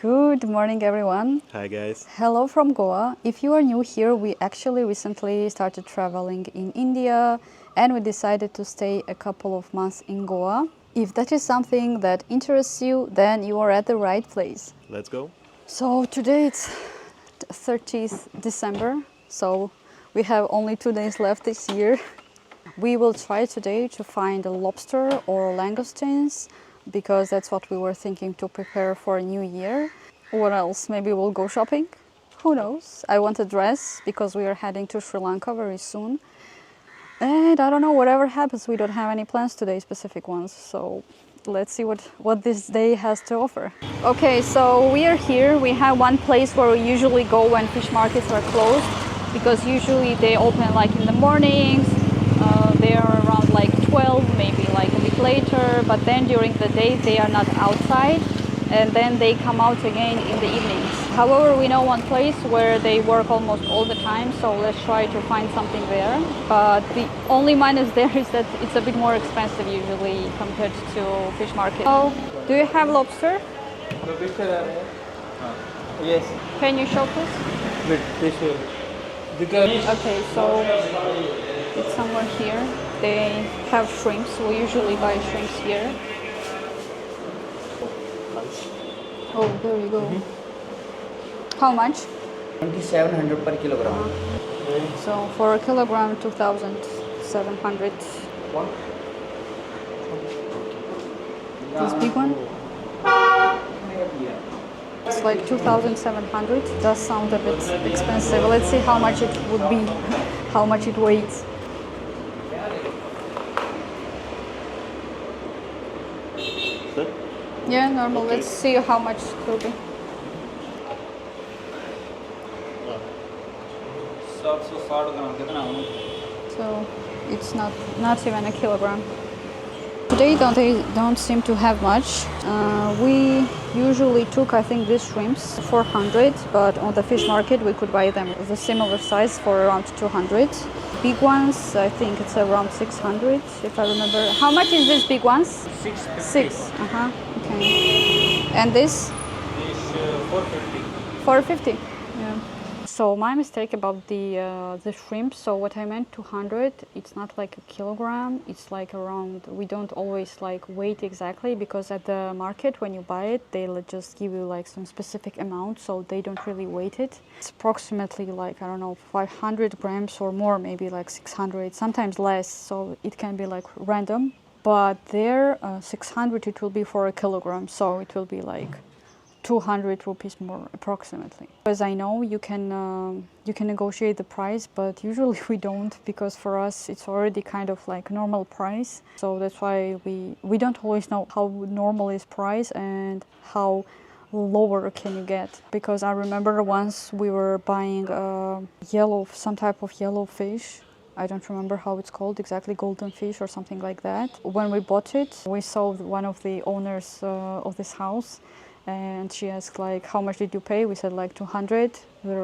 Good morning, everyone. Hi guys. Hello from Goa. If you are new here, we actually recently started traveling in India and we decided to stay a couple of months in Goa. If that is something that interests you, then you are at the right place. Let's go. So today it's 30th December, so we have only 2 days left this year. We will try today to find a lobster or langoustines because that's what we were thinking to prepare for a new year. What else? Maybe we'll go shopping? Who knows? I want a dress because we are heading to Sri Lanka very soon. And I don't know, whatever happens, we don't have any plans today, specific ones. So let's see what this day has to offer. Okay, so we are here. We have one place where we usually go when fish markets are closed because usually they open like in the mornings. They are around like 12, maybe like a bit later, but then during the day they are not outside and then they come out again in the evenings. However, we know one place where they work almost all the time, so let's try to find something there. But the only minus there is that it's a bit more expensive usually compared to fish market. Oh, do you have lobster? Yes. Can you show please? Okay, so it's somewhere here. They have shrimps. We usually buy shrimps here. Oh, there you go. How much? 2700 per kilogram. So for a kilogram, 2,700. This big one? It's like 2,700. Does sound a bit expensive. Let's see how much it would be, how much it weighs. Yeah, normal. Okay. Let's see how much it will be. So it's not even a kilogram. Today they don't seem to have much. We usually took, I think, these shrimps 400, but on the fish market we could buy them with a similar size for around 200. Big ones, I think it's around 600, if I remember. How much is these big ones? 6. Okay. And this? This 450. 450. Yeah. So my mistake about the shrimp. So what I meant 200, it's not like a kilogram. It's like around. We don't always like weight exactly because at the market when you buy it, they'll just give you like some specific amount. So they don't really weight it. It's approximately like, I don't know, 500 grams or more, maybe like 600, sometimes less. So it can be like random. But there, 600 it will be for a kilogram. So it will be like 200 rupees more approximately. As I know, you can negotiate the price, but usually we don't because for us it's already kind of like normal price. So that's why we don't always know how normal is price and how lower can you get. Because I remember once we were buying some type of yellow fish. I don't remember how it's called exactly, golden fish or something like that. When we bought it, we saw one of the owners of this house. And she asked like, how much did you pay? We said like 200.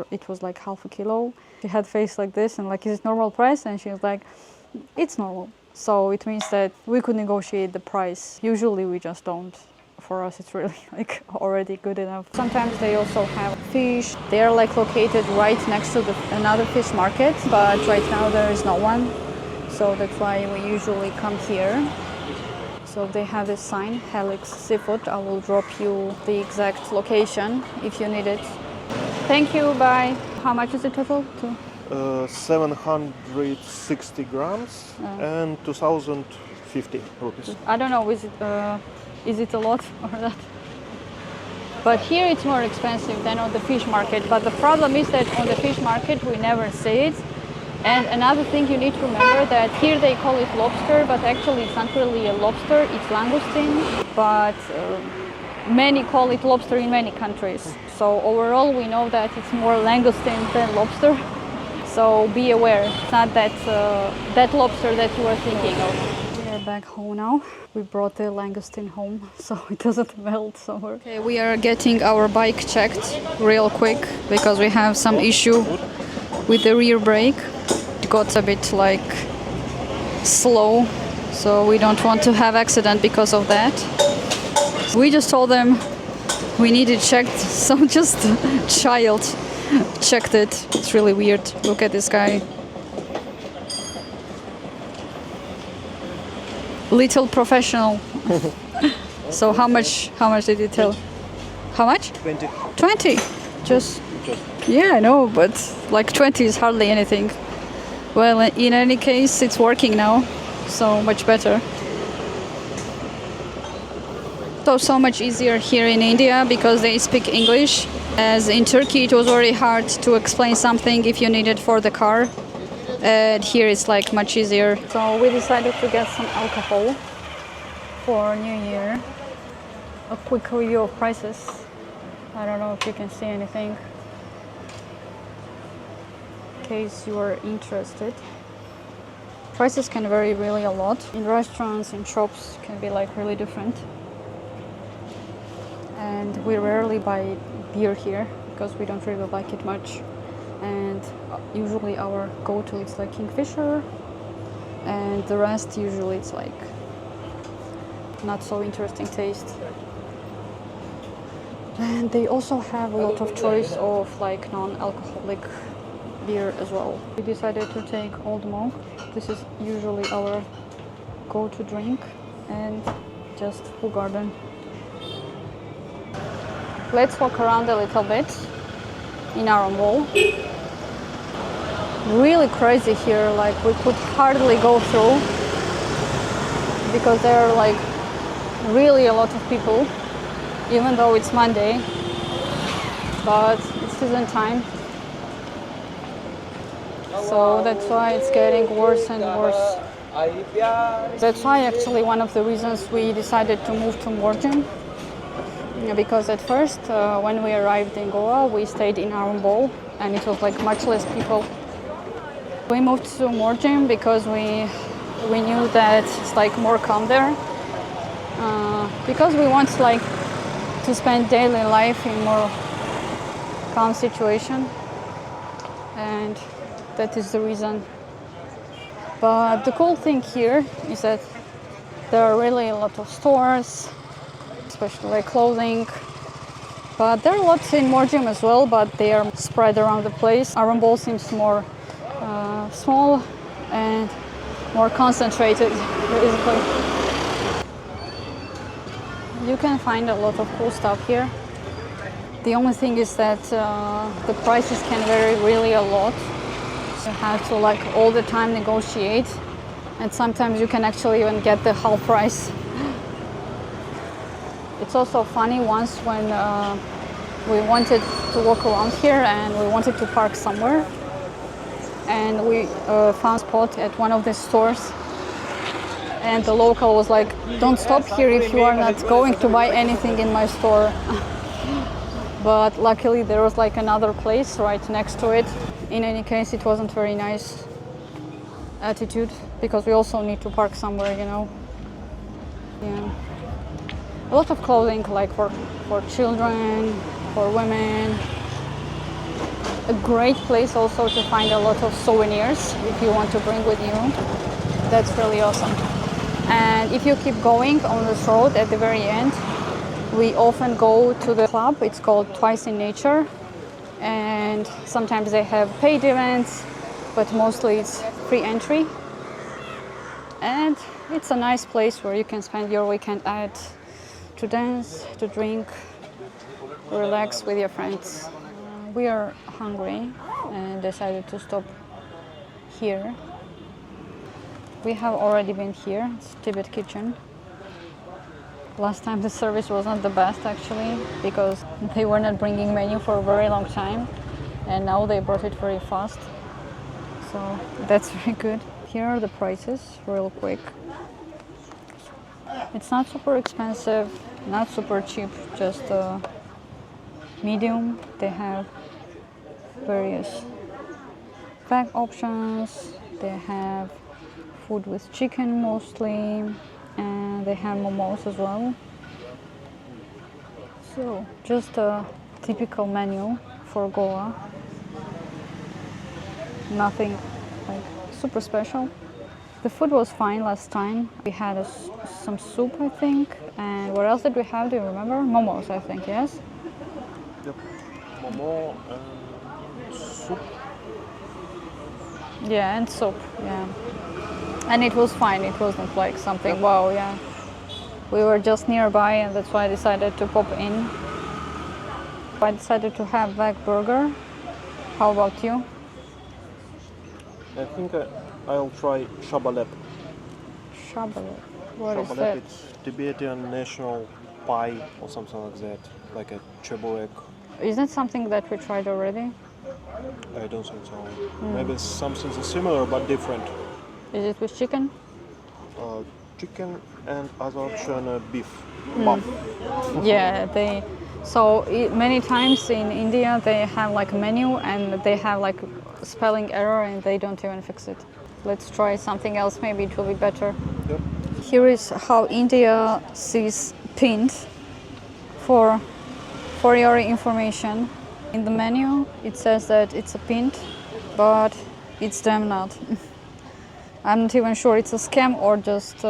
It was like half a kilo. She had face like this and like, is it normal price? And she was like, it's normal. So it means that we could negotiate the price. Usually we just don't. For us it's really like already good enough. Sometimes they also have fish. They are like located right next to another fish market, but right now there is no one. So that's why we usually come here. So they have this sign, Helix Seafood. I will drop you the exact location if you need it. Thank you, bye. How much is the total? 760 grams and 2,050 rupees. I don't know, is it a lot or not? But here it's more expensive than on the fish market. But the problem is that on the fish market we never see it. And another thing you need to remember that here they call it lobster, but actually it's not really a lobster, it's langoustine. But many call it lobster in many countries. So overall we know that it's more langoustine than lobster. So be aware, it's not that lobster that you are thinking of. We are back home now. We brought the langoustine home so it doesn't melt somewhere. Okay, we are getting our bike checked real quick because we have some issue with the rear brake. It got a bit like slow, so we don't want to have accident because of that. We just told them We need it checked. Some just child checked it. It's really weird. Look at this guy. Little professional. So how much did you tell? How much? 20. 20. Just yeah, I know, but like 20 is hardly anything. Well, in any case, it's working now, so much better. So much easier here in India because they speak English. As in Turkey, it was very hard to explain something if you need it for the car. And here it's like much easier. So we decided to get some alcohol for New Year. A quick review of prices. I don't know if you can see anything. In case you are interested. Prices can vary really a lot. In restaurants, in shops, can be like really different. And we rarely buy beer here because we don't really like it much. And usually our go-to is like Kingfisher, and the rest usually it's like not so interesting taste. And they also have a lot of choice of like non-alcoholic beer as well. We decided to take Old Monk. This is usually our go-to drink, and just Full Garden. Let's walk around a little bit in Arambol. Really crazy here, like we could hardly go through because there are like really a lot of people, even though it's Monday, but it's season time. So that's why it's getting worse and worse. That's why actually one of the reasons we decided to move to Morjim. Because at first, when we arrived in Goa, we stayed in Arambol and it was like much less people. We moved to Morjim because we knew that it's like more calm there. Because we want like to spend daily life in more calm situation, and that is the reason. But the cool thing here is that there are really a lot of stores, especially like clothing. But there are lots in Morjim as well, but they are spread around the place. Arambol seems more small and more concentrated, basically. You can find a lot of cool stuff here. The only thing is that the prices can vary really a lot. You have to like all the time negotiate, and sometimes you can actually even get the half price. It's also funny once when we wanted to walk around here and we wanted to park somewhere, and we found a spot at one of the stores, and the local was like, "Don't stop here if you are not going to buy anything in my store." But luckily there was like another place right next to it. In any case, it wasn't very nice attitude because we also need to park somewhere, you know. Yeah. A lot of clothing like for children, for women. A great place also to find a lot of souvenirs if you want to bring with you. That's really awesome. And if you keep going on this road at the very end, we often go to the club. It's called Twice in Nature. And sometimes they have paid events, but mostly it's free entry. And it's a nice place where you can spend your weekend at, to dance, to drink, relax with your friends. We are hungry and decided to stop here. We have already been here. It's Tibet kitchen. Last time the service was not the best actually because they were not bringing menu for a very long time, and now they brought it very fast. So that's very good. Here are the prices real quick. It's not super expensive, not super cheap, just medium. They have various bag options. They have food with chicken mostly, and they have momos as well. So just a typical menu for Goa. Nothing like super special. The food was fine last time. We had some soup, I think. And what else did we have? Do you remember? Momos, I think, yes. Yep. Momo and soup. Yeah, and soup, yeah. And it was fine, it wasn't like something, wow, yeah. We were just nearby and that's why I decided to pop in. I decided to have veg burger. How about you? I think I'll try shabalep. Shabalep. What is Shabalep, that? it's Tibetan national pie or something like that, like a cheburek. Isn't it something that we tried already? I don't think so. Maybe something similar but different. Is it with chicken? Chicken and other option beef. Buff. Yeah, many times in India they have like a menu and they have like spelling error and they don't even fix it. Let's try something else, maybe it will be better. Yep. Here is how India sees pint for your information. In the menu it says that it's a pint, but it's damn not. I'm not even sure it's a scam or just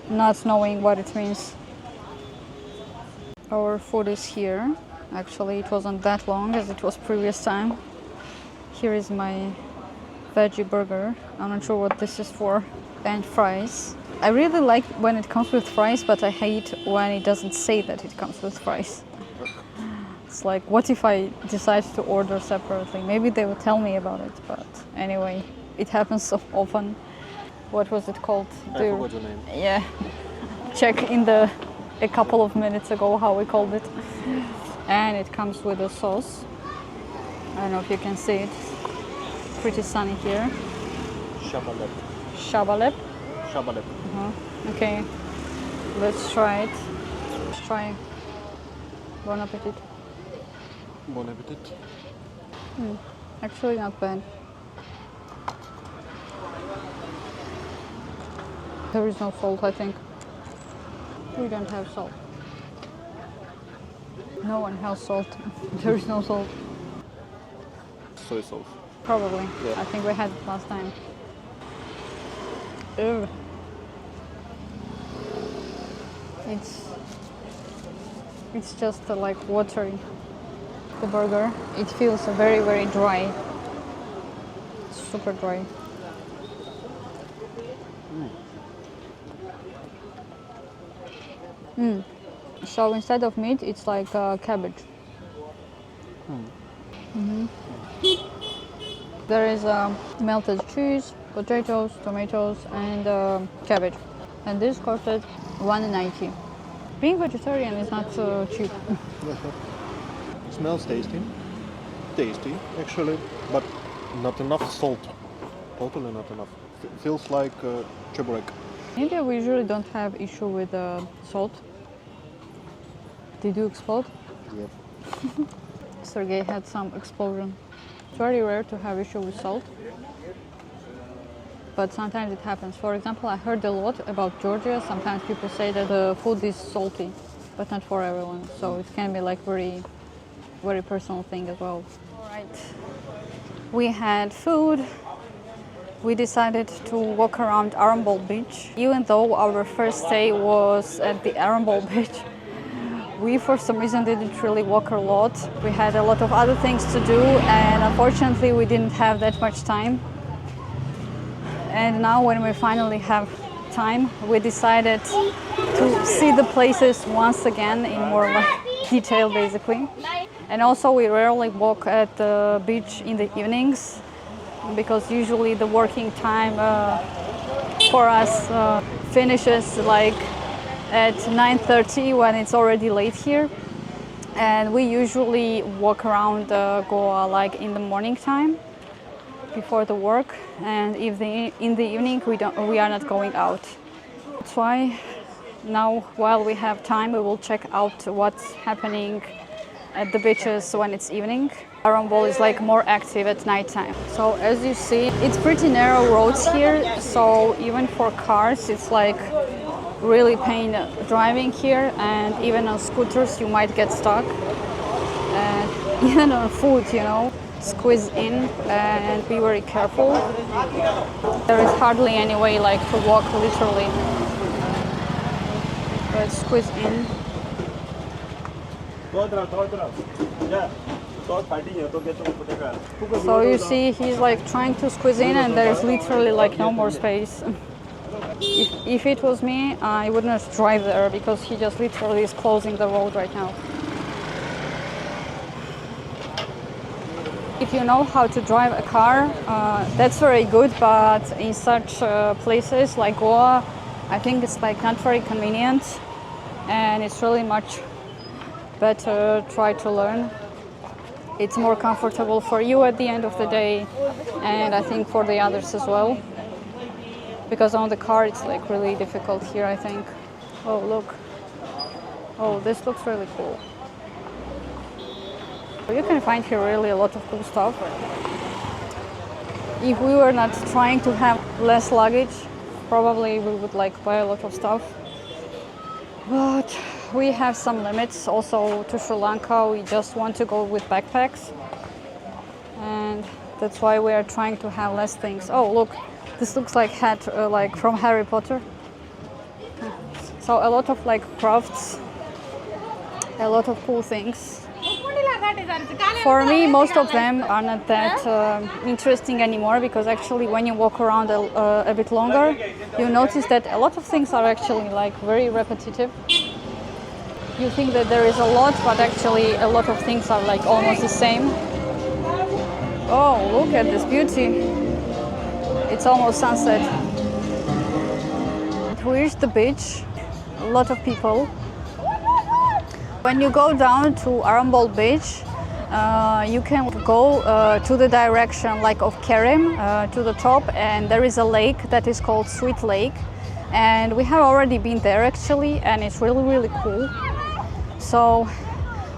not knowing what it means. Our food is here. Actually, it wasn't that long as it was previous time. Here is my veggie burger. I'm not sure what this is for. And fries. I really like when it comes with fries, but I hate when it doesn't say that it comes with fries. It's like, what if I decide to order separately? Maybe they will tell me about it, but anyway, it happens so often. What was it called? I forgot the name. Yeah. Check in a couple of minutes ago how we called it. And it comes with a sauce. I don't know if you can see it. Pretty sunny here. Shabalep. Shabalep. Shabalep. Okay, let's try it. Let's try. Bon appetit. Bon appetit. Actually, not bad. There is no salt, I think. We don't have salt. No one has salt. There is no salt. Soy sauce. Probably. Yeah. I think we had it last time. Ew. It's just like watery. The burger, it feels very, very dry. Super dry. So instead of meat, it's like cabbage. There is melted cheese, potatoes, tomatoes, and cabbage. And this costed $1.90. Being vegetarian is not cheap. Smells tasty. Tasty, actually, but not enough salt. Totally not enough. Feels like cheburek. In India, we usually don't have issue with salt. Did you explode? Yep. Sergey had some explosion. It's very rare to have issue with salt, but sometimes it happens. For example, I heard a lot about Georgia. Sometimes people say that the food is salty, but not for everyone. So it can be like very, very personal thing as well. All right, we had food. We decided to walk around Arambol beach. Even though our first day was at the Arambol beach, we for some reason didn't really walk a lot. We had a lot of other things to do and unfortunately we didn't have that much time. And now when we finally have time, we decided to see the places once again in more like detail basically. And also we rarely walk at the beach in the evenings because usually the working time for us finishes like at 9:30 when it's already late here, and we usually walk around Goa like in the morning time before the work, and if in the evening we are not going out. That's why now while we have time we will check out what's happening at the beaches when it's evening. Arambol is like more active at nighttime. So as you see, it's pretty narrow roads here, so even for cars it's like really pain driving here, and even on scooters you might get stuck, and even on foot, you know, squeeze in and be very careful. There is hardly any way like to walk literally, but squeeze in. So you see, he's like trying to squeeze in, and there's literally like no more space. If it was me, I wouldn't drive there because he just literally is closing the road right now. If you know how to drive a car, that's very good, but in such places like Goa, I think it's like not very convenient, and it's really much better try to learn. It's more comfortable for you at the end of the day, and I think for the others as well. Because on the car it's like really difficult here, I think. Oh, look. Oh, this looks really cool. You can find here really a lot of cool stuff. If we were not trying to have less luggage, probably we would like buy a lot of stuff. But we have some limits. Also to Sri Lanka, we just want to go with backpacks. And that's why we are trying to have less things. Oh, look, this looks like hat, like from Harry Potter. So a lot of like crafts, a lot of cool things. For me, most of them are not that interesting anymore, because actually when you walk around a bit longer, you notice that a lot of things are actually like very repetitive. You think that there is a lot, but actually a lot of things are like almost the same. Oh, look at this beauty. It's almost sunset. We reached the beach, a lot of people. When you go down to Arambol beach, you can go to the direction like of Kerem, to the top, and there is a lake that is called Sweet Lake, and we have already been there actually, and it's really cool. So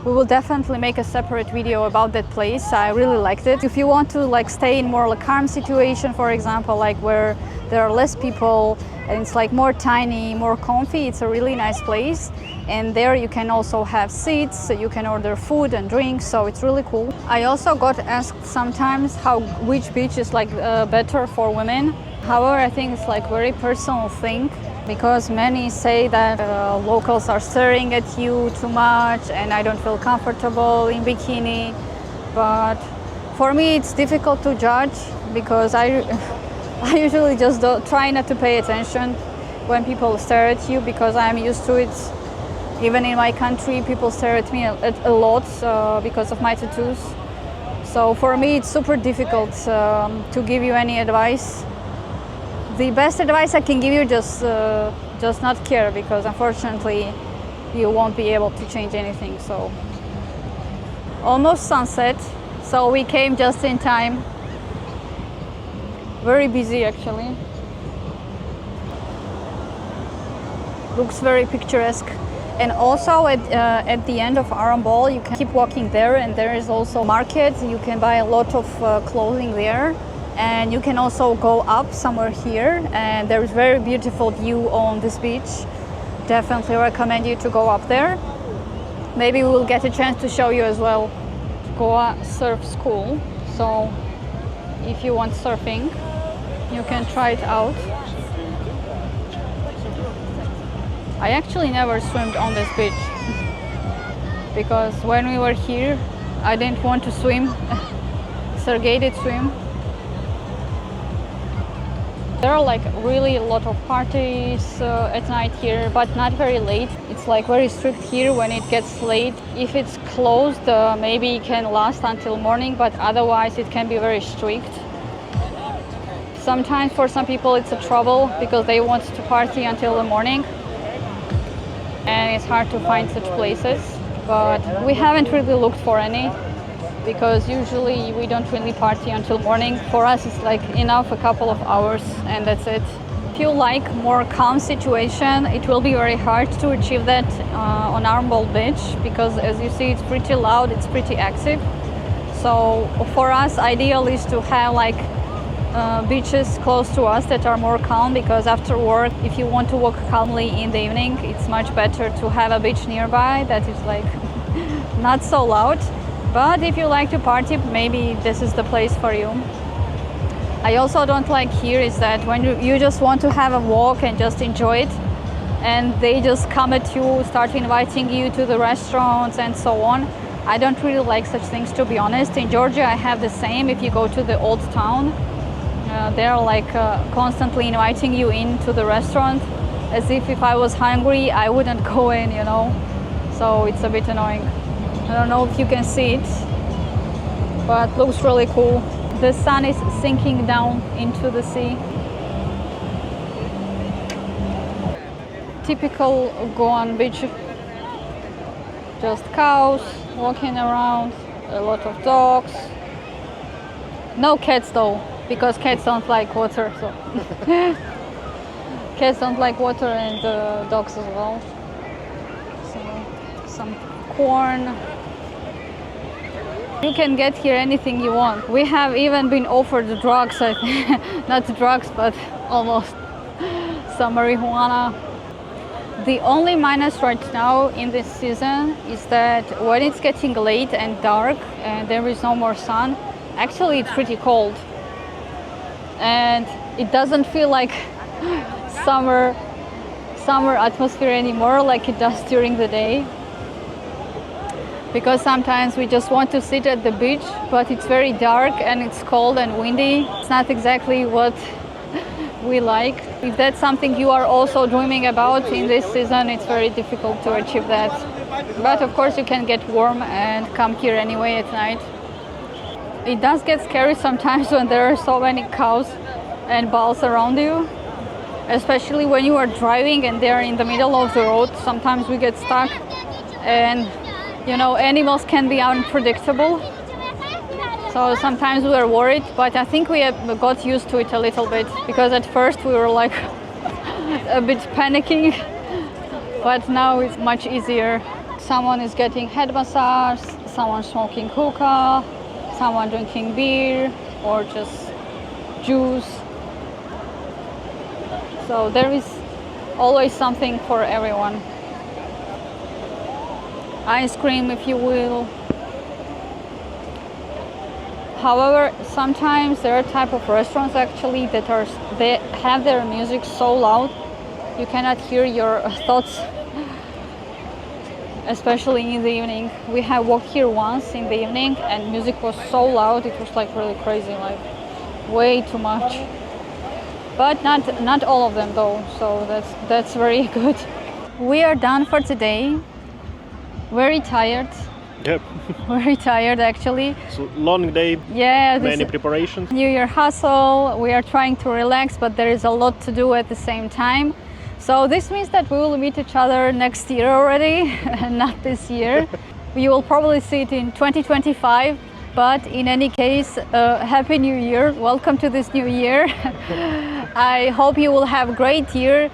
we will definitely make a separate video about that place. I really liked it. If you want to like stay in more like calm situation, for example, like where there are less people and it's like more tiny, more comfy, it's a really nice place. And there you can also have seats, so you can order food and drinks, so it's really cool. I also got asked sometimes which beach is like better for women. However, I think it's like very personal thing, because many say that locals are staring at you too much and I don't feel comfortable in bikini. But for me it's difficult to judge, because I usually just try not to pay attention when people stare at you, because I'm used to it. Even in my country, people stare at me a lot because of my tattoos. So for me, it's super difficult to give you any advice. The best advice I can give you, just not care, because unfortunately, you won't be able to change anything. So almost sunset, so we came just in time. Very busy actually. Looks very picturesque. And also at the end of Arambol, you can keep walking there, and there is also a market. You can buy a lot of clothing there, and you can also go up somewhere here, and there is very beautiful view on this beach. Definitely recommend you to go up there. Maybe we will get a chance to show you as well Goa Surf School. So if you want surfing, you can try it out. I actually never swam on this beach, because when we were here, I didn't want to swim. Sergey did swim. There are like really a lot of parties at night here, but not very late. It's like very strict here when it gets late. If it's closed, maybe it can last until morning, but otherwise it can be very strict. Sometimes for some people it's a trouble because they want to party until the morning, and it's hard to find such places, but we haven't really looked for any, because usually we don't really party until morning. For us it's like enough, a couple of hours, and that's it. If you like more calm situation, it will be very hard to achieve that on Arambol beach, because as you see it's pretty loud, it's pretty active. So for us, ideal is to have like beaches close to us that are more calm, because after work, if you want to walk calmly in the evening, it's much better to have a beach nearby that is like not so loud. But if you like to party, maybe this is the place for you. I also don't like here is that when you just want to have a walk and just enjoy it, and they just come at you, start inviting you to the restaurants and so on. I don't really like such things, to be honest. In Georgia, I have the same. If you go to the old town, they're like constantly inviting you into the restaurant, as if I was hungry, I wouldn't go in, you know. So it's a bit annoying. I don't know if you can see it, but looks really cool. The sun is sinking down into the sea. Typical Goan beach. Just cows walking around, a lot of dogs. No cats though, because cats don't like water. So cats don't like water, and dogs as well. So some corn. You can get here anything you want. We have even been offered drugs, I think. Not drugs, but almost some marijuana. The only minus right now in this season is that when it's getting late and dark and there is no more sun, actually it's pretty cold. And it doesn't feel like summer atmosphere anymore like it does during the day. Because sometimes we just want to sit at the beach, but it's very dark and it's cold and windy. It's not exactly what we like. If that's something you are also dreaming about in this season, it's very difficult to achieve that. But of course you can get warm and come here anyway at night. It does get scary sometimes when there are so many cows and bulls around you, especially when you are driving and they're in the middle of the road. Sometimes we get stuck, and you know, animals can be unpredictable. So sometimes we are worried, but I think we have got used to it a little bit, because at first we were like a bit panicking, but now it's much easier. Someone is getting head massage, someone smoking hookah, someone drinking beer or just juice. So there is always something for everyone. Ice cream, if you will. However, sometimes there are type of restaurants actually that they have their music so loud you cannot hear your thoughts, especially in the evening. We have walked here once in the evening and music was so loud, it was like really crazy, like way too much. But not all of them though, so that's very good. We are done for today. Very tired. Yep. Very tired actually. So long day. Yeah. Many preparations. New Year hustle. We are trying to relax, but there is a lot to do at the same time. So this means that we will meet each other next year already, not this year. You will probably see it in 2025. But in any case, Happy New Year. Welcome to this new year. I hope you will have a great year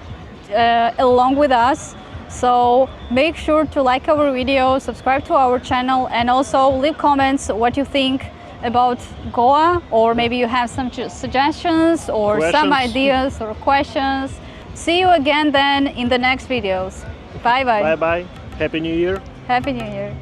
along with us. So make sure to like our video, subscribe to our channel, and also leave comments what you think about Goa, or maybe you have some suggestions or some ideas or questions. See you again then in the next videos. Bye bye. Bye bye. Happy New Year. Happy New Year.